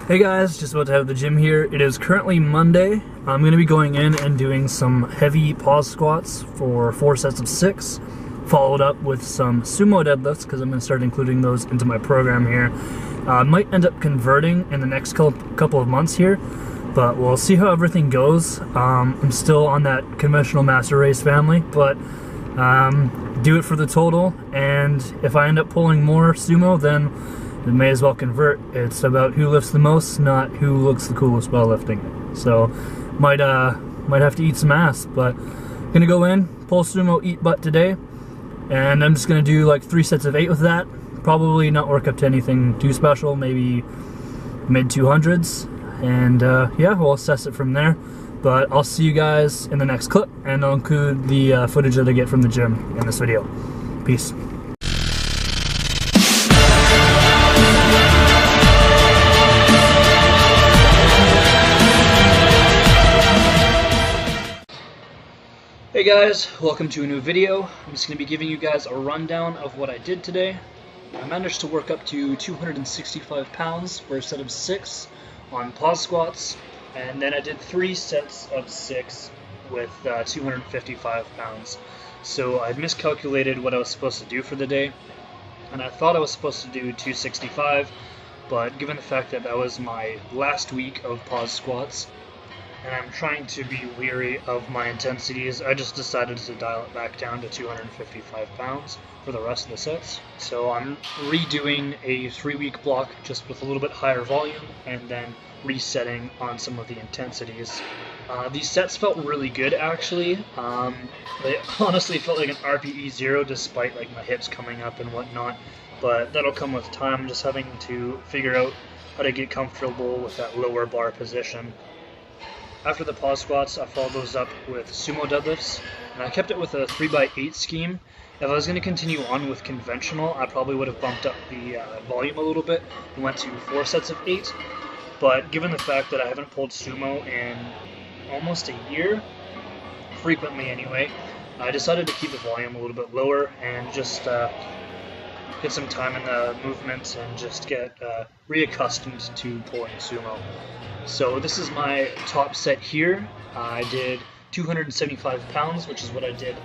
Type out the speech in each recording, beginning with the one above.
Hey guys, just about to have the gym here. It is currently Monday. I'm going to be going in and doing some heavy pause squats for 4 sets of 6, followed up with some sumo deadlifts because I'm going to start including those into my program here. Might end up converting in the next couple of months here, but we'll see how everything goes. I'm still on that conventional master race family, but do it for the total, and if I end up pulling more sumo, then it may as well convert. It's about who lifts the most, not who looks the coolest while lifting it. So might have to eat some ass, but gonna go in, pull sumo, eat butt today, and I'm just gonna do like 3 sets of 8 with that. Probably not work up to anything too special, maybe mid 200s, and yeah, we'll assess it from there. But I'll see you guys in the next clip, and I'll include the footage that I get from the gym in this video. Peace. Hey guys, welcome to a new video. I'm just going to be giving you guys a rundown of what I did today. I managed to work up to 265 pounds for a set of 6 on pause squats, and then I did 3 sets of 6 with 255 pounds. So I miscalculated what I was supposed to do for the day, and I thought I was supposed to do 265, but given the fact that that was my last week of pause squats, and I'm trying to be weary of my intensities, I just decided to dial it back down to 255 pounds for the rest of the sets. So I'm redoing a 3-week block just with a little bit higher volume, and then resetting on some of the intensities. These sets felt really good actually. They honestly felt like an RPE 0 despite like my hips coming up and whatnot, but that'll come with time. I'm just having to figure out how to get comfortable with that lower bar position. After the pause squats, I followed those up with sumo deadlifts, and I kept it with a 3x8 scheme. If I was going to continue on with conventional, I probably would have bumped up the volume a little bit and went to 4 sets of 8. But given the fact that I haven't pulled sumo in almost a year, frequently anyway, I decided to keep the volume a little bit lower and just get some time in the movement and just get reaccustomed to pulling sumo. So this is my top set here. I did 275 pounds, which is what I did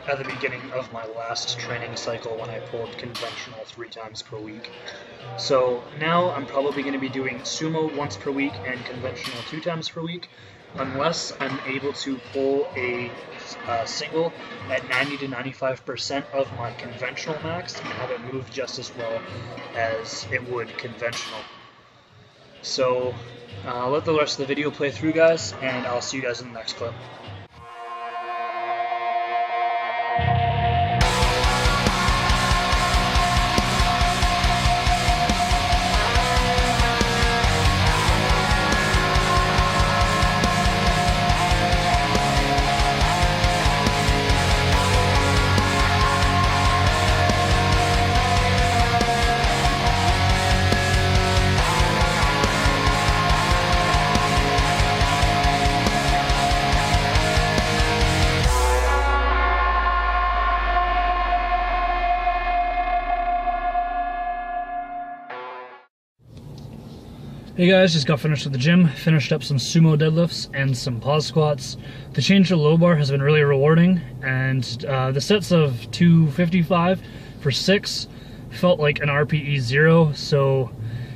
at the beginning of my last training cycle when I pulled conventional 3 times per week. So now I'm probably going to be doing sumo once per week and conventional 2 times per week, unless I'm able to pull a single at 90 to 95% of my conventional max and have it move just as well as it would conventional. So let the rest of the video play through, guys, and I'll see you guys in the next clip. Hey guys, just got finished with the gym, finished up some sumo deadlifts and some pause squats. The change to low bar has been really rewarding, and the sets of 255 for 6 felt like an RPE 0, so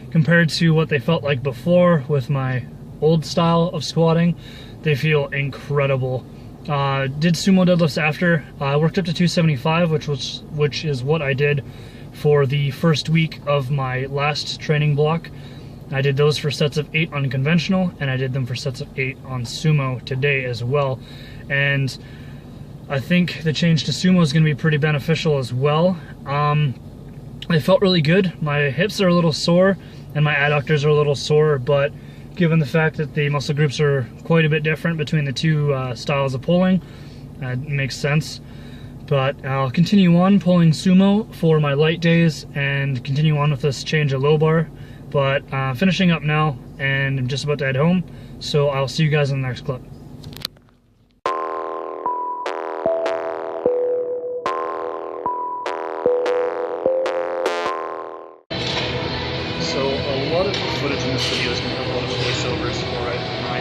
compared to what they felt like before with my old style of squatting, they feel incredible. Did sumo deadlifts after. I worked up to 275, which is what I did for the first week of my last training block. I did those for sets of 8 on conventional, and I did them for sets of 8 on sumo today as well. And I think the change to sumo is going to be pretty beneficial as well. It felt really good. My hips are a little sore, and my adductors are a little sore, but given the fact that the muscle groups are quite a bit different between the 2 styles of pulling, it makes sense. But I'll continue on pulling sumo for my light days and continue on with this change of low bar. But finishing up now, and I'm just about to head home, so I'll see you guys in the next clip. So a lot of footage in this video is going to have a lot of voiceovers for it. I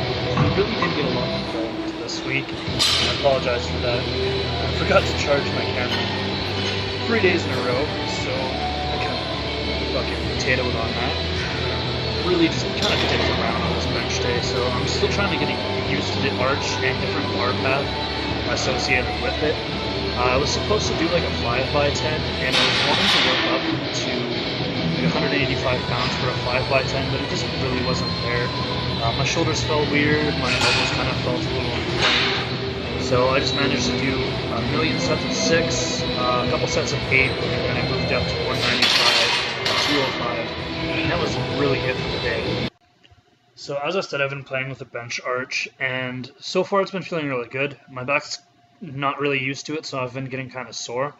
really did get a lot of filmed this week, and I apologize for that. I forgot to charge my camera 3 days in a row, so I kind of fucking potatoed on that. Really just kind of dicked around on this bench day, so I'm still trying to get used to the arch and different bar path associated with it. I was supposed to do like a 5x10, and I was wanting to work up to like 185 pounds for a 5x10, but it just really wasn't there. My shoulders felt weird, my elbows kind of felt a little inflamed. So I just managed to do a million sets of 6, a couple sets of 8, and then I moved up to 195, 205, and that was really it for the day. So as I said, I've been playing with the bench arch, and so far it's been feeling really good. My back's not really used to it, so I've been getting kind of sore.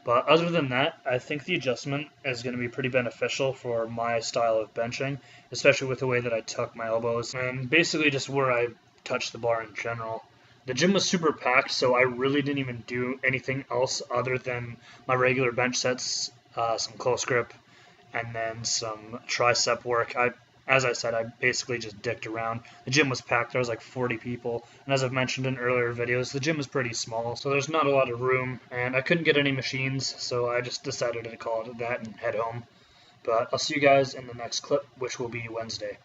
But other than that, I think the adjustment is going to be pretty beneficial for my style of benching, especially with the way that I tuck my elbows, and basically just where I touch the bar in general. The gym was super packed, so I really didn't even do anything else other than my regular bench sets, some close grip, and then some tricep work. As I said, I basically just dicked around. The gym was packed. There was like 40 people. And as I've mentioned in earlier videos, the gym is pretty small, so there's not a lot of room. And I couldn't get any machines, so I just decided to call it that and head home. But I'll see you guys in the next clip, which will be Wednesday.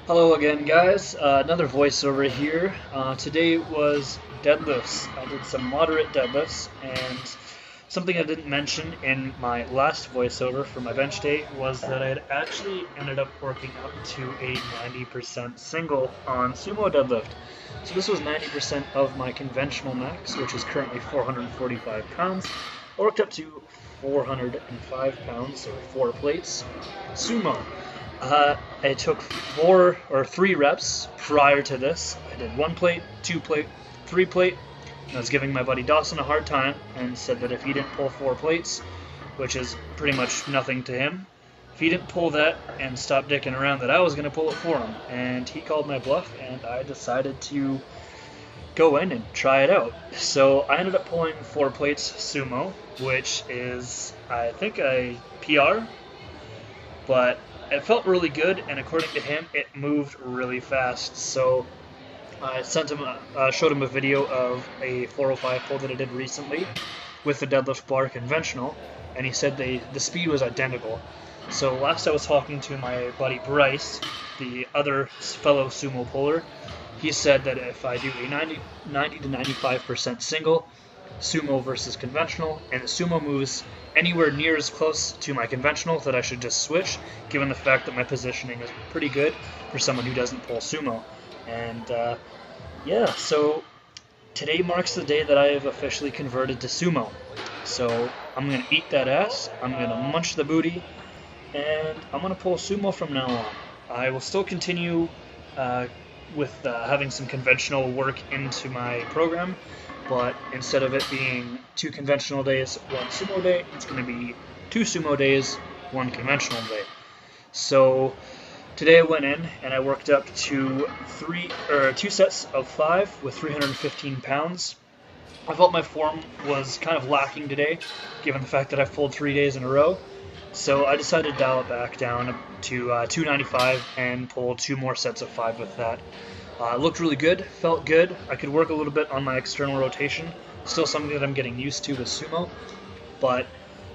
Hello again, guys. Another voiceover here. Today was deadlifts. I did some moderate deadlifts, and something I didn't mention in my last voiceover for my bench day was that I had actually ended up working up to a 90% single on sumo deadlift. So this was 90% of my conventional max, which is currently 445 pounds. I worked up to 405 pounds, or 4 plates, sumo. I took 4 or 3 reps prior to this. I did 1 plate, 2 plate, 3 plate, and I was giving my buddy Dawson a hard time and said that if he didn't pull 4 plates, which is pretty much nothing to him, if he didn't pull that and stop dicking around, that I was going to pull it for him. And he called my bluff, and I decided to go in and try it out. So I ended up pulling 4 plates sumo, which is, I think, a PR, but it felt really good, and according to him, it moved really fast. So I sent him, showed him a video of a 405 pull that I did recently with the deadlift bar conventional, and he said the speed was identical. So last I was talking to my buddy Bryce, the other fellow sumo puller, he said that if I do a 90 to 95% single, sumo versus conventional, and the sumo moves anywhere near as close to my conventional, that I should just switch, given the fact that my positioning is pretty good for someone who doesn't pull sumo. And yeah, so today marks the day that I have officially converted to sumo. So I'm going to eat that ass, I'm going to munch the booty, and I'm going to pull sumo from now on. I will still continue with having some conventional work into my program, but instead of it being 2 conventional days, 1 sumo day, it's going to be 2 sumo days, 1 conventional day. So today I went in and I worked up to 2 sets of 5 with 315 pounds. I felt my form was kind of lacking today, given the fact that I've pulled 3 days in a row. So I decided to dial it back down to 295 and pull 2 more sets of 5 with that. It looked really good, felt good. I could work a little bit on my external rotation. Still something that I'm getting used to with sumo, but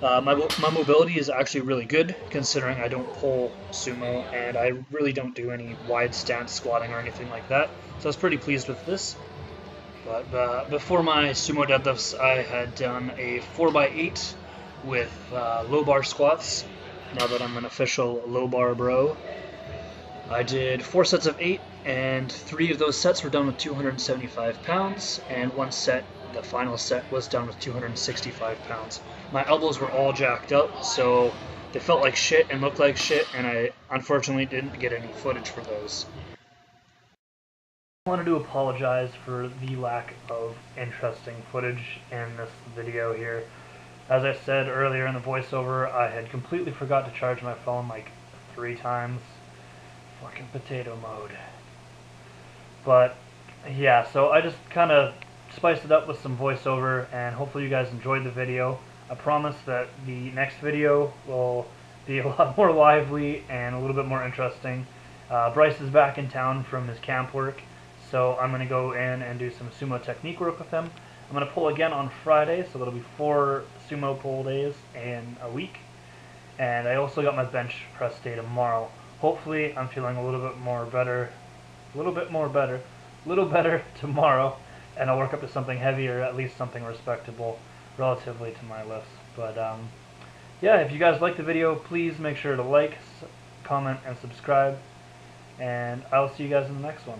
my mobility is actually really good, considering I don't pull sumo and I really don't do any wide stance squatting or anything like that. So I was pretty pleased with this. But before my sumo deadlifts, I had done a 4x8 with low bar squats. Now that I'm an official low bar bro, I did 4 sets of 8, and 3 of those sets were done with 275 pounds, and 1 set, the final set, was done with 265 pounds. My elbows were all jacked up, so they felt like shit and looked like shit, and I unfortunately didn't get any footage for those. I wanted to apologize for the lack of interesting footage in this video here. As I said earlier in the voiceover, I had completely forgot to charge my phone like 3 times. Fucking potato mode. But yeah, so I just kind of spiced it up with some voiceover, and hopefully you guys enjoyed the video. I promise that the next video will be a lot more lively and a little bit more interesting. Bryce is back in town from his camp work, so I'm going to go in and do some sumo technique work with him. I'm going to pull again on Friday, so that'll be 4 sumo pull days in a week. And I also got my bench press day tomorrow. Hopefully I'm feeling a little bit better tomorrow, and I'll work up to something heavier, at least something respectable relatively to my lifts. But yeah, if you guys like the video, please make sure to like, comment, and subscribe, and I'll see you guys in the next one.